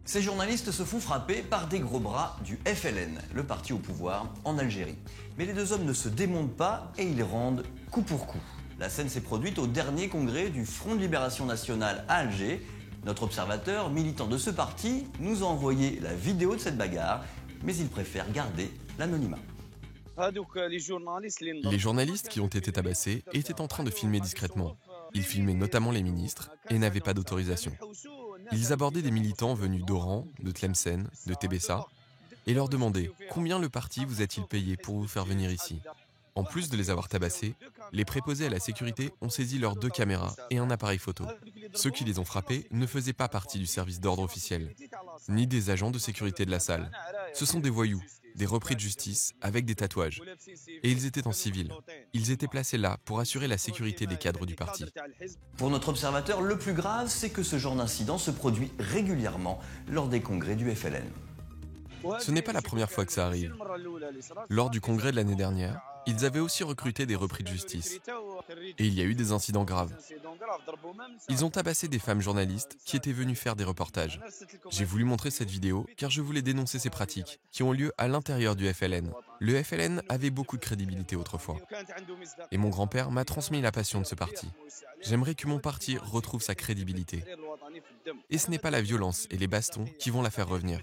Ces journalistes se font frapper par des gros bras du FLN, le parti au pouvoir en Algérie. Mais les deux hommes ne se démontent pas et ils rendent coup pour coup. La scène s'est produite au dernier congrès du Front de Libération Nationale à Alger. Notre observateur, militant de ce parti, nous a envoyé la vidéo de cette bagarre, mais il préfère garder l'anonymat. Les journalistes qui ont été tabassés étaient en train de filmer discrètement. Ils filmaient notamment les ministres et n'avaient pas d'autorisation. Ils abordaient des militants venus d'Oran, de Tlemcen, de Tébessa et leur demandaient combien le parti vous a-t-il payé pour vous faire venir ici. En plus de les avoir tabassés, les préposés à la sécurité ont saisi leurs 2 caméras et un appareil photo. Ceux qui les ont frappés ne faisaient pas partie du service d'ordre officiel, ni des agents de sécurité de la salle. Ce sont des voyous, des repris de justice avec des tatouages. Et ils étaient en civil. Ils étaient placés là pour assurer la sécurité des cadres du parti. Pour notre observateur, le plus grave, c'est que ce genre d'incident se produit régulièrement lors des congrès du FLN. Ce n'est pas la première fois que ça arrive. Lors du congrès de l'année dernière, ils avaient aussi recruté des repris de justice. Et il y a eu des incidents graves. Ils ont tabassé des femmes journalistes qui étaient venues faire des reportages. J'ai voulu montrer cette vidéo car je voulais dénoncer ces pratiques qui ont lieu à l'intérieur du FLN. Le FLN avait beaucoup de crédibilité autrefois. Et mon grand-père m'a transmis la passion de ce parti. J'aimerais que mon parti retrouve sa crédibilité. Et ce n'est pas la violence et les bastons qui vont la faire revenir.